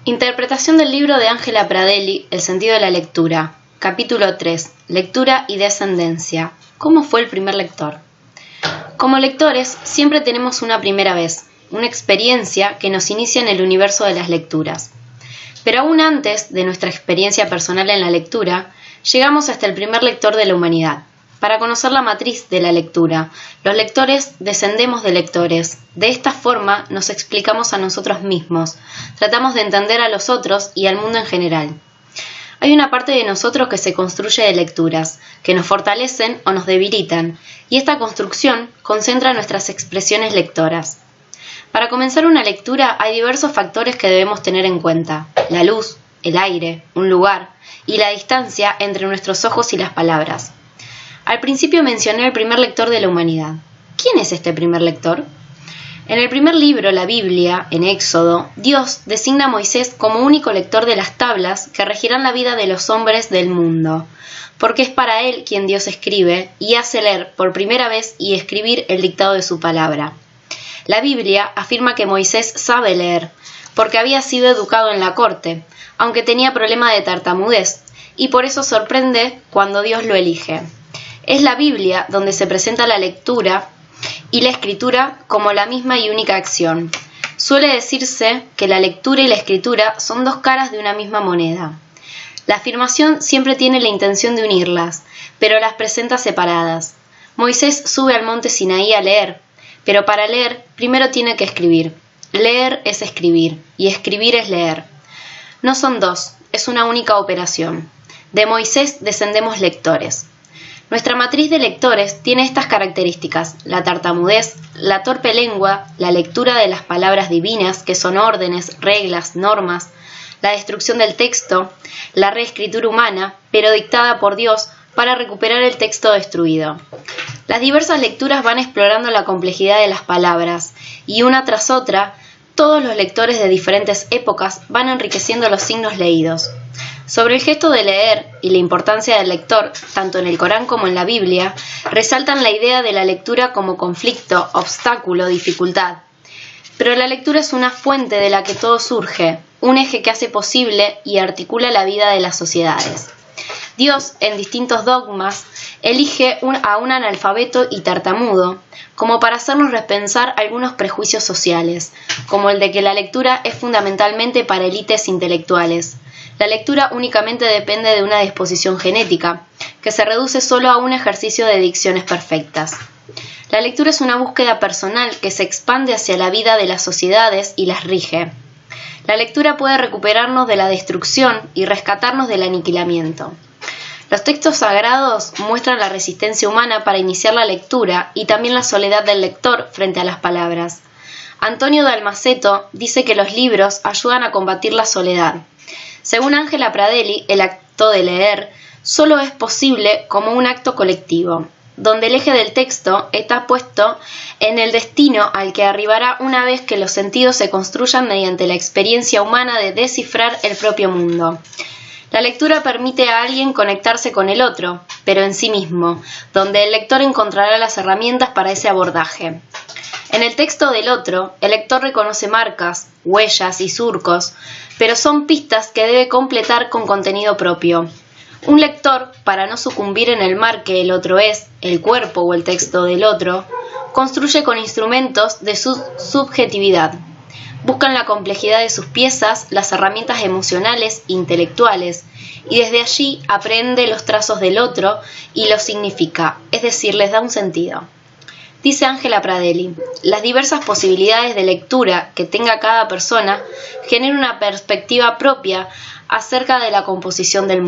Interpretación del libro de Ángela Pradelli, El sentido de la lectura. Capítulo 3. Lectura y descendencia. ¿Cómo fue el primer lector? Como lectores, siempre tenemos una primera vez, una experiencia que nos inicia en el universo de las lecturas. Pero aún antes de nuestra experiencia personal en la lectura, llegamos hasta el primer lector de la humanidad. Para conocer la matriz de la lectura, los lectores descendemos de lectores. De esta forma nos explicamos a nosotros mismos, tratamos de entender a los otros y al mundo en general. Hay una parte de nosotros que se construye de lecturas, que nos fortalecen o nos debilitan, y esta construcción concentra nuestras expresiones lectoras. Para comenzar una lectura hay diversos factores que debemos tener en cuenta: la luz, el aire, un lugar y la distancia entre nuestros ojos y las palabras. Al principio mencioné el primer lector de la humanidad. ¿Quién es este primer lector? En el primer libro, la Biblia, en Éxodo, Dios designa a Moisés como único lector de las tablas que regirán la vida de los hombres del mundo, porque es para él quien Dios escribe y hace leer por primera vez y escribir el dictado de su palabra. La Biblia afirma que Moisés sabe leer, porque había sido educado en la corte, aunque tenía problema de tartamudez, y por eso sorprende cuando Dios lo elige. Es la Biblia donde se presenta la lectura y la escritura como la misma y única acción. Suele decirse que la lectura y la escritura son dos caras de una misma moneda. La afirmación siempre tiene la intención de unirlas, pero las presenta separadas. Moisés sube al monte Sinaí a leer, pero para leer primero tiene que escribir. Leer es escribir, y escribir es leer. No son dos, es una única operación. De Moisés descendemos lectores. Nuestra matriz de lectores tiene estas características: la tartamudez, la torpe lengua, la lectura de las palabras divinas, que son órdenes, reglas, normas, la destrucción del texto, la reescritura humana, pero dictada por Dios para recuperar el texto destruido. Las diversas lecturas van explorando la complejidad de las palabras, y una tras otra, todos los lectores de diferentes épocas van enriqueciendo los signos leídos. Sobre el gesto de leer y la importancia del lector, tanto en el Corán como en la Biblia, resaltan la idea de la lectura como conflicto, obstáculo, dificultad. Pero la lectura es una fuente de la que todo surge, un eje que hace posible y articula la vida de las sociedades. Dios, en distintos dogmas, elige a un analfabeto y tartamudo, como para hacernos repensar algunos prejuicios sociales, como el de que la lectura es fundamentalmente para élites intelectuales. La lectura únicamente depende de una disposición genética, que se reduce solo a un ejercicio de dicciones perfectas. La lectura es una búsqueda personal que se expande hacia la vida de las sociedades y las rige. La lectura puede recuperarnos de la destrucción y rescatarnos del aniquilamiento. Los textos sagrados muestran la resistencia humana para iniciar la lectura y también la soledad del lector frente a las palabras. Antonio de Almaceto dice que los libros ayudan a combatir la soledad. Según Ángela Pradelli, el acto de leer solo es posible como un acto colectivo, donde el eje del texto está puesto en el destino al que arribará una vez que los sentidos se construyan mediante la experiencia humana de descifrar el propio mundo. La lectura permite a alguien conectarse con el otro, pero en sí mismo, donde el lector encontrará las herramientas para ese abordaje. En el texto del otro, el lector reconoce marcas, huellas y surcos, pero son pistas que debe completar con contenido propio. Un lector, para no sucumbir en el mar que el otro es, el cuerpo o el texto del otro, construye con instrumentos de su subjetividad. Buscan la complejidad de sus piezas, las herramientas emocionales, intelectuales, y desde allí aprende los trazos del otro y los significa, es decir, les da un sentido. Dice Ángela Pradelli, las diversas posibilidades de lectura que tenga cada persona generan una perspectiva propia acerca de la composición del mundo.